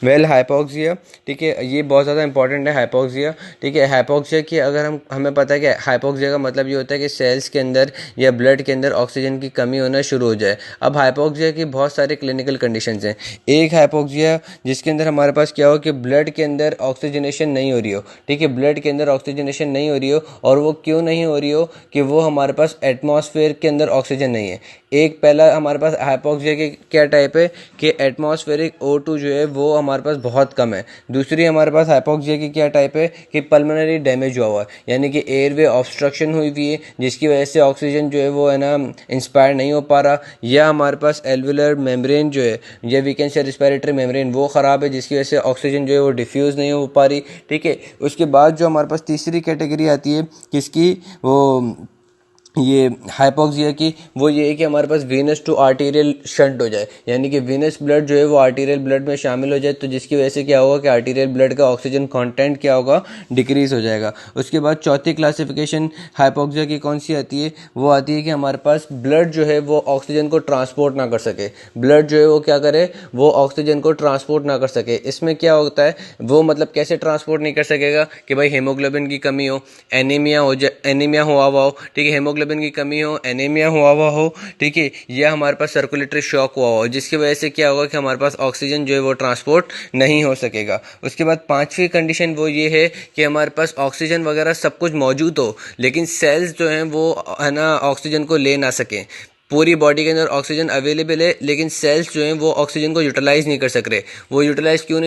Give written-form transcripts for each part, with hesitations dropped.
Well hypoxia, ठीक है, ये बहुत ज़्यादा इंपॉर्टेंट है हाइपोक्सिया। ठीक है, हाइपोक्सिया की अगर हमें पता है कि हाइपोक्सिया का मतलब ये होता है कि सेल्स के अंदर या ब्लड के अंदर ऑक्सीजन की कमी होना शुरू हो जाए। अब हाइपोक्सिया की बहुत सारे क्लिनिकल कंडीशंस हैं। एक हाइपोक्सिया जिसके अंदर हमारे पास क्या हो कि ब्लड के अंदर ऑक्सीजनेशन नहीं हो रही हो। ठीक है, ब्लड के अंदर ऑक्सीजनेशन नहीं हो रही हो, और वो क्यों नहीं हो रही हो कि वो हमारे पास एटमॉस्फेयर के अंदर ऑक्सीजन नहीं है। एक पहला हमारे पास हाइपोक्सिया के क्या टाइप है कि एटमॉस्फेरिक O2 जो है वो हमारे पास बहुत कम है। दूसरी हमारे पास हाइपोक्सिया की क्या टाइप है कि पल्मोनरी डैमेज हुआ हुआ है, यानी कि एयरवे ऑब्स्ट्रक्शन हुई हुई है, जिसकी वजह से ऑक्सीजन जो है वो है ना इंस्पायर नहीं हो पा रहा। या हमारे पास एल्वुलर मेम्ब्रेन जो है, या we can say respiratory membrane वो ख़राब है, जिसकी वजह से ऑक्सीजन जो है वो डिफ्यूज़ नहीं हो पा रही। ठीक है, उसके बाद जो हमारे पास तीसरी कैटेगरी आती है किसकी, वो ये हाइपोक्सिया की, वो ये है कि हमारे पास वीनस टू आर्टीरियल शंट हो जाए, यानी कि वीनस ब्लड जो है वो आर्टीरियल ब्लड में शामिल हो जाए, तो जिसकी वजह से क्या होगा कि आर्टीरियल ब्लड का ऑक्सीजन कंटेंट क्या होगा, डिक्रीज हो जाएगा। उसके बाद चौथी क्लासिफिकेशन हाइपोक्सिया की कौन सी आती है, वो आती है कि हमारे पास ब्लड जो है वो ऑक्सीजन को ट्रांसपोर्ट ना कर सके। ब्लड जो है वो क्या करे, वो ऑक्सीजन को ट्रांसपोर्ट ना कर सके। इसमें क्या होता है, वो मतलब कैसे ट्रांसपोर्ट नहीं कर सकेगा कि भाई हेमोग्लोबिन की कमी हो, एनीमिया हो जाए, एनीमिया हुआ हुआ हो, ठीक है, हेमोग्लोबिन की कमी हो, एनीमिया हुआ हुआ हो, ठीक है, या हमारे पास सर्कुलेटरी शॉक हुआ हो, जिसकी वजह से क्या होगा कि हमारे पास ऑक्सीजन जो है वो ट्रांसपोर्ट नहीं हो सकेगा। उसके बाद पांचवी कंडीशन वो ये है कि हमारे पास ऑक्सीजन वगैरह सब कुछ मौजूद हो, लेकिन सेल्स जो हैं वो है ना ऑक्सीजन को ले ना सकें। पूरी बॉडी के अंदर ऑक्सीजन अवेलेबल है, लेकिन सेल्स जो हैं वो ऑक्सीजन को यूटिलाइज नहीं कर सक रहे। वो यूटिलाइज क्यों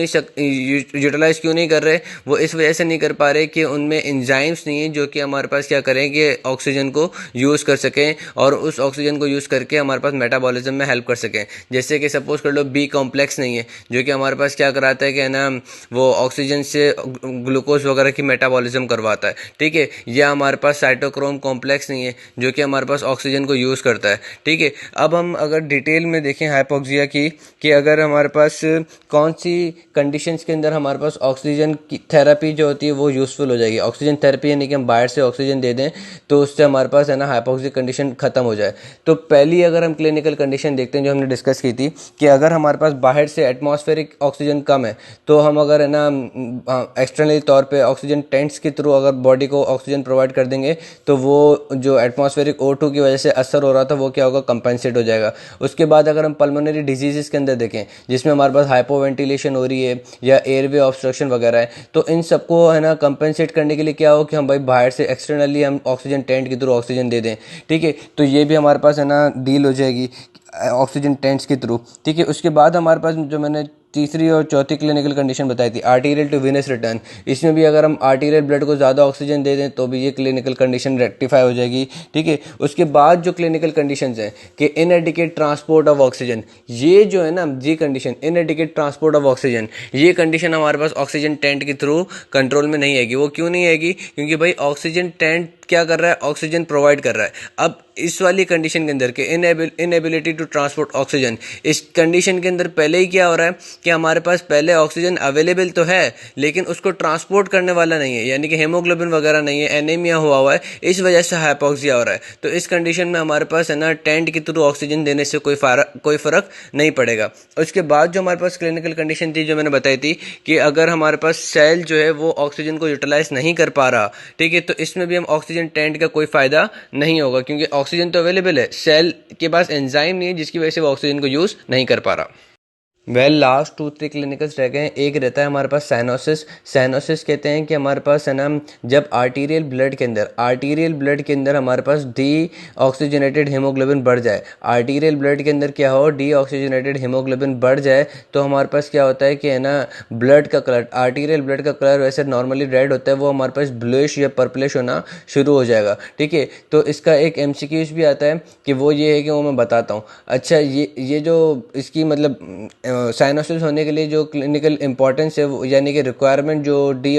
नहीं कर रहे, वो इस वजह से नहीं कर पा रहे कि उनमें एंजाइम्स नहीं है जो कि हमारे पास क्या करें कि ऑक्सीजन को यूज़ कर सकें, और उस ऑक्सीजन को यूज़ करके हमारे पास मेटाबॉलिज्म में हेल्प कर सकें। जैसे कि सपोज कर लो बी कॉम्प्लेक्स नहीं है, जो कि हमारे पास क्या कराता है कि है ना वो ऑक्सीजन से ग्लूकोज वगैरह की मेटाबॉलिज्म करवाता है। ठीक है, या हमारे पास साइटोक्रोम कॉम्प्लेक्स नहीं है, जो कि हमारे पास ऑक्सीजन को यूज़ करता है। ठीक है, अब हम अगर डिटेल में देखें हाइपोक्सिया की, कि अगर हमारे पास कौन सी कंडीशंस के अंदर हमारे पास ऑक्सीजन की थेरेपी जो होती है वो यूज़फुल हो जाएगी। ऑक्सीजन थेरेपी यानी कि हम बाहर से ऑक्सीजन दे दें तो उससे हमारे पास है ना हाइपोक्सिक कंडीशन खत्म हो जाए। तो पहली अगर हम क्लिनिकल कंडीशन देखते हैं जो हमने डिस्कस की थी, कि अगर हमारे पास बाहर से एटमॉस्फेरिक ऑक्सीजन कम है, तो हम अगर है ना एक्सटर्नली तौर पे ऑक्सीजन टेंट्स के थ्रू अगर बॉडी को ऑक्सीजन प्रोवाइड कर देंगे, तो वो जो एटमॉस्फेरिक O2 की वजह से असर हो रहा था वो क्या होगा, कंपेंसेट हो जाएगा। उसके बाद अगर हम पल्मोनरी डिजीजेस के अंदर देखें जिसमें हमारे पास हाइपोवेंटिलेशन हो रही है या एयरवे ऑब्स्ट्रक्शन वगैरह है, तो इन सबको है ना कंपेंसेट करने के लिए क्या हो कि हम भाई बाहर से एक्सटर्नली हम ऑक्सीजन टेंट के थ्रू ऑक्सीजन दे दें। ठीक है, तो ये भी हमारे पास है ना डील हो जाएगी ऑक्सीजन टेंट्स के थ्रू। ठीक है, उसके बाद हमारे पास जो मैंने तीसरी और चौथी क्लिनिकल कंडीशन बताई थी आर्टीरियल टू वेनस रिटर्न, इसमें भी अगर हम आर्टीरियल ब्लड को ज़्यादा ऑक्सीजन दे दें तो भी ये क्लिनिकल कंडीशन रेक्टिफाई हो जाएगी। ठीक है, उसके बाद जो क्लिनिकल कंडीशंस हैं कि इनएडिकेट ट्रांसपोर्ट ऑफ ऑक्सीजन, ये जो है ना जी condition inadequate transport of oxygen, ये कंडीशन हमारे पास ऑक्सीजन टेंट के थ्रू कंट्रोल में नहीं आएगी। वो क्यों नहीं आएगी, क्योंकि भाई ऑक्सीजन टेंट क्या कर रहा है, ऑक्सीजन प्रोवाइड कर रहा है। अब इस वाली कंडीशन के अंदर के इनएबिलिटी टू ट्रांसपोर्ट ऑक्सीजन, इस कंडीशन के अंदर पहले ही क्या हो रहा है कि हमारे पास पहले ऑक्सीजन अवेलेबल तो है लेकिन उसको ट्रांसपोर्ट करने वाला नहीं है, यानी कि हेमोग्लोबिन वगैरह नहीं है, एनीमिया हुआ है, इस वजह से हाइपोक्सिया हो रहा है। तो इस कंडीशन में हमारे पास है ना टेंट के थ्रू ऑक्सीजन देने से कोई फर्क नहीं पड़ेगा। उसके बाद जो हमारे पास क्लिनिकल कंडीशन थी जो मैंने बताई थी कि अगर हमारे पास सेल जो है वो ऑक्सीजन को यूटिलाइज नहीं कर पा रहा, ठीक है, तो इसमें भी हम ऑक्सीजन टेंट का कोई फायदा नहीं होगा, क्योंकि ऑक्सीजन तो अवेलेबल है, सेल के पास एंजाइम नहीं है जिसकी वजह से वो ऑक्सीजन को यूज नहीं कर पा रहा। वेल लास्ट 2-3 क्लिनिकल्स रह गए हैं। एक रहता है हमारे पास साइनोसिस। साइनोसिस कहते हैं कि हमारे पास है ना जब आर्टीरियल ब्लड के अंदर हमारे पास डी ऑक्सीजनेटेड हीमोग्लोबिन बढ़ जाए, आर्टीरियल ब्लड के अंदर क्या हो डी ऑक्सीजनेटेड हीमोग्लोबिन बढ़ जाए, तो हमारे पास क्या होता है कि है ना ब्लड का कलर, आर्टीरियल ब्लड का कलर वैसे नॉर्मली रेड होता है, वो हमारे पास ब्लूइश या पर्पलिश होना शुरू हो जाएगा। ठीक है, तो इसका एक एमसीक्यूज भी आता है कि वो ये है कि वो मैं बताता हूँ। अच्छा, ये जो इसकी मतलब साइनोसिस होने के लिए जो क्लिनिकल इंपॉर्टेंस है यानी कि रिक्वायरमेंट जो डी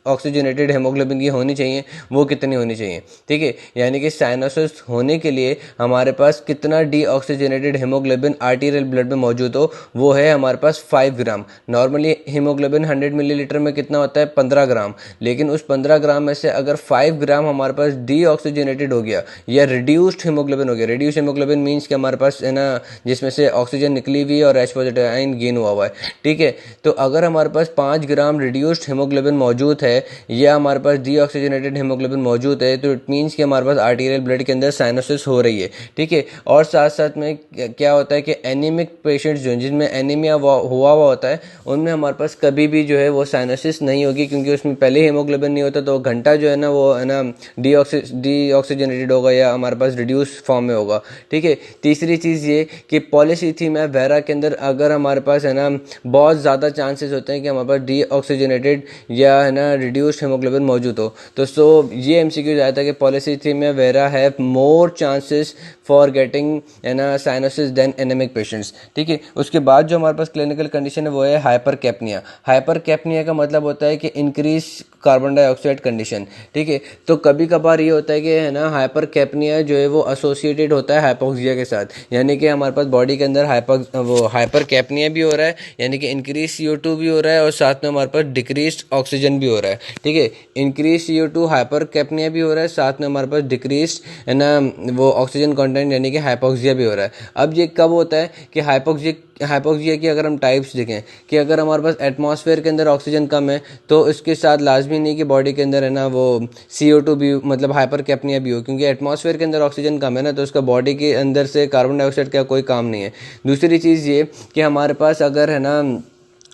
ऑक्सीजनेटेड हेमोग्लोबिन की होनी चाहिए वो कितनी होनी चाहिए। ठीक है, यानी कि साइनोसिस होने के लिए हमारे पास कितना D oxygenated haemoglobin arterial blood में मौजूद हो, वो है हमारे पास 5 ग्राम। नॉर्मली हीमोग्लोबिन 100 मिलीलीटर में कितना होता है 15 ग्राम, लेकिन उस 15 ग्राम में से अगर 5 ग्राम हमारे पास डी ऑक्सीजनेटेड हो गया या रिड्यूस्ड हीमोग्लोबिन हो गया, रिड्यूस्ड हीमोग्लोबिन मीन्स कि हमारे पास है ना जिसमें से ऑक्सीजन निकली हुई है और H+ फॉस्फेटाइडिन गेन हुआ है, ठीक है। तो अगर हमारे पास 5 ग्राम रिड्यूस्ड हीमोग्लोबिन मौजूद है या हमारे पास डीऑक्सीजनेटेड हीमोग्लोबिन मौजूद है, तो इट मीन्स कि हमारे पास आर्टीरियल ब्लड के अंदर साइनोसिस हो रही है, ठीक है। और साथ साथ में क्या होता है कि एनीमिक पेशेंट्स जो जिनमें एनीमिया हुआ होता है, उनमें हमारे पास कभी भी जो है वो साइनोसिस नहीं होगी, क्योंकि उसमें पहले हीमोग्लोबिन नहीं होता, तो घंटा जो है ना वो है ना डीऑक्सीजनेटेड होगा या हमारे पास रिड्यूस फॉर्म में होगा, ठीक है। तीसरी चीज़ ये कि पॉलीसीथीमिया वेरा के अंदर अगर हमारे पास है ना बहुत ज़्यादा चांसेस होते हैं कि हमारे पास डीऑक्सीजनेटेड या है ना रिड्यूस्ड हीमोग्लोबिन मौजूद हो। तो ये एमसीक्यू आया था कि polycythemia vera have more chances for getting है ना साइनोसिस देन एनेमिक पेशेंट्स, ठीक है। उसके बाद जो हमारे पास क्लिनिकल कंडीशन है वो है हाइपरकैप्निया। हाइपरकैप्निया का मतलब होता है कि इंक्रीज कार्बन डाइऑक्साइड कंडीशन, ठीक है। तो कभी कभार ये होता है कि है ना हाइपरकैप्निया जो है वो एसोसिएटेड होता है हाइपोक्सिया के साथ, यानी कि हमारे पास बॉडी के अंदर हाइपरकैप्निया भी हो रहा है, यानी कि इंक्रीज CO2 भी हो रहा है और साथ में हमारे पास डिक्रीज ऑक्सीजन भी हो रहा है, ठीक है। इंक्रीज CO2 हाइपरकैप्निया भी हो रहा है, साथ में हमारे पास डिक्रीज है ना वो ऑक्सीजन कंटेंट यानी कि हाइपोक्सिया भी हो रहा है। अब ये कब होता है कि हाइपोक्सिया की अगर हम टाइप्स देखें कि अगर हमारे पास एटमॉस्फेयर के अंदर ऑक्सीजन कम है तो इसके साथ लाजमी नहीं कि बॉडी के अंदर है ना वो CO2 भी मतलब हाइपरकैप्निया भी हो, क्योंकि एटमॉस्फेयर के अंदर ऑक्सीजन कम है ना, तो उसका बॉडी के अंदर से कार्बन डाइऑक्साइड का कोई काम नहीं है। दूसरी चीज़ ये कि हमारे पास अगर है ना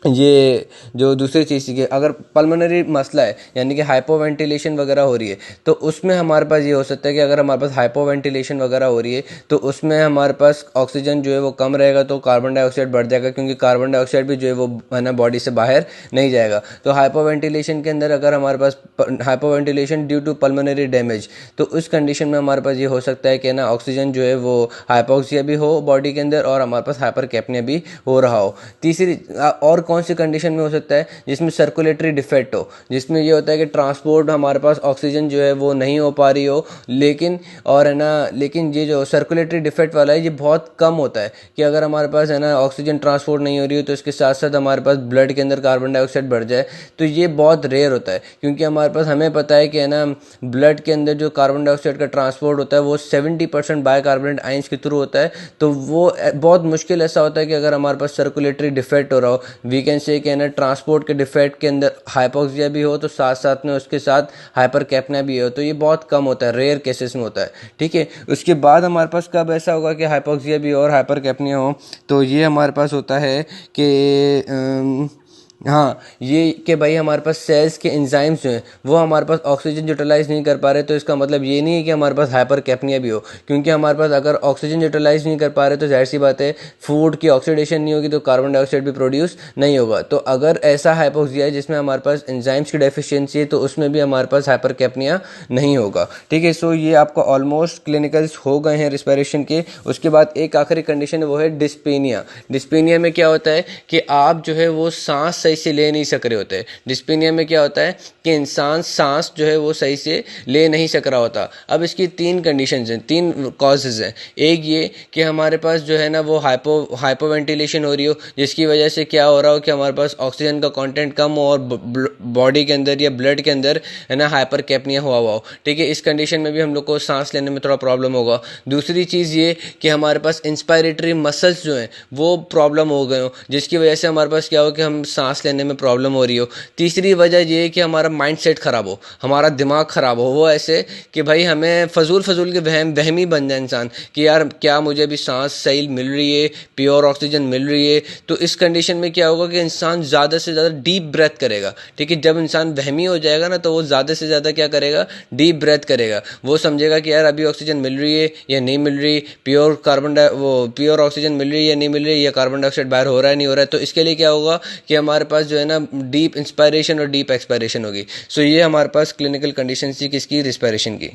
ये जो दूसरी चीज़ की अगर पल्मोनरी मसला है यानी कि हाइपोवेंटिलेशन वगैरह हो रही है, तो उसमें हमारे पास ये हो सकता है कि अगर हमारे पास हाइपोवेंटिलेशन वगैरह हो रही है तो उसमें हमारे पास ऑक्सीजन जो है वो कम रहेगा, तो कार्बन डाइऑक्साइड बढ़ जाएगा, क्योंकि कार्बन डाइऑक्साइड भी जो है वो है ना बॉडी से बाहर नहीं जाएगा। तो हाइपोवेंटिलेशन के अंदर अगर हमारे पास hypoventilation due to pulmonary damage, तो उस कंडीशन में हमारे पास ये हो सकता है कि ना ऑक्सीजन जो है वो हाइपोक्सिया भी हो बॉडी के अंदर और हमारे पास हाइपरकैप्निया भी हो रहा हो। तीसरी और कौन सी कंडीशन में हो सकता है जिसमें सर्कुलेटरी डिफेक्ट हो, जिसमें ये होता है कि ट्रांसपोर्ट हमारे पास ऑक्सीजन जो है वो नहीं हो पा रही हो, लेकिन और है ना लेकिन ये जो सर्कुलेटरी डिफेक्ट वाला है ये बहुत कम होता है कि अगर हमारे पास है ना ऑक्सीजन ट्रांसपोर्ट नहीं हो रही हो तो इसके साथ साथ हमारे पास ब्लड के अंदर कार्बन डाइऑक्साइड बढ़ जाए, तो ये बहुत रेयर होता है, क्योंकि हमारे पास हमें पता है कि है ना ब्लड के अंदर जो कार्बन डाइऑक्साइड का ट्रांसपोर्ट होता है वो 70% बाइकार्बोनेट आयंस के थ्रू होता है। तो वो बहुत मुश्किल ऐसा होता है कि अगर हमारे पास सर्कुलेटरी डिफेक्ट हो रहा हो, वी कैन से कि ना ट्रांसपोर्ट के डिफेक्ट के अंदर हाइपोक्सिया भी हो तो साथ साथ में उसके साथ हाइपरकैप्निया भी हो, तो ये बहुत कम होता है, रेयर केसेस में होता है, ठीक है। उसके बाद हमारे पास कब ऐसा होगा कि हाइपोक्सिया भी हो और हाइपरकैप्निया हो, तो ये हमारे पास होता है कि हाँ ये कि भाई हमारे पास सेल्स के एंजाइम्स जो हैं वो हमारे पास ऑक्सीजन यूटिलाइज नहीं कर पा रहे, तो इसका मतलब ये नहीं है कि हमारे पास हाइपरकैप्निया भी हो, क्योंकि हमारे पास अगर ऑक्सीजन यूटिलाइज नहीं कर पा रहे तो जाहिर सी बात है फूड की ऑक्सीडेशन नहीं होगी तो कार्बन डाइऑक्साइड भी प्रोड्यूस नहीं होगा। तो अगर ऐसा हाइपोक्सिया है जिसमें हमारे पास एंजाइम्स की डेफिशिएंसी है तो उसमें भी हमारे पास हाइपरकैप्निया नहीं होगा, ठीक है। सो ये आपको ऑलमोस्ट क्लिनिकल्स हो गए हैं रिस्पिरेशन के। उसके बाद एक आखिरी कंडीशन है वो है डिस्पेनिया। डिस्पेनिया में क्या होता है कि आप जो है वो सांस सही से ले नहीं सक रहे होते। डिस्पेनिया में क्या होता है कि इंसान सांस जो है वो सही से ले नहीं सक रहा होता। अब इसकी 3 कंडीशंस हैं, 3 कॉजेज़ हैं। एक ये कि हमारे पास जो है ना वो हाइपोवेंटिलेशन हो रही हो, जिसकी वजह से क्या हो रहा हो कि हमारे पास ऑक्सीजन का कंटेंट कम हो और बॉडी के अंदर या ब्लड के अंदर है ना हाइपरकैप्निया हुआ हो, ठीक है। इस कंडीशन में भी हम लोग को सांस लेने में थोड़ा प्रॉब्लम होगा। दूसरी चीज़ ये कि हमारे पास इंस्पायरेटरी मसल्स जो हैं वो प्रॉब्लम हो गए हो, जिसकी वजह से हमारे पास क्या हो कि हम सांस लेने में प्रॉब्लम हो रही हो। तीसरी वजह ये है कि हमारा माइंड सेट ख़राब हो, हमारा दिमाग ख़राब हो, वो ऐसे कि भाई हमें फजूल के वहमी बन जाए इंसान कि यार क्या मुझे अभी सांस सही मिल रही है, प्योर ऑक्सीजन मिल रही है। तो इस कंडीशन में क्या होगा कि इंसान ज़्यादा से ज़्यादा डीप ब्रेथ करेगा, ठीक है। जब इंसान वहमी हो जाएगा ना तो वो ज़्यादा से ज़्यादा क्या करेगा, डीप ब्रेथ करेगा। वो समझेगा कि यार अभी ऑक्सीजन मिल रही है या नहीं मिल रही, प्योर ऑक्सीजन मिल रही है या नहीं मिल रही है, या कार्बन डाइऑक्साइड बाहर हो रहा है नहीं हो रहा है। तो इसके लिए क्या होगा कि हमारे पास जो है ना डीप इंस्पायरेशन और डीप एक्सपायरेशन होगी। सो ये हमारे पास क्लिनिकल कंडीशन थी किसकी, रिस्पायरेशन की।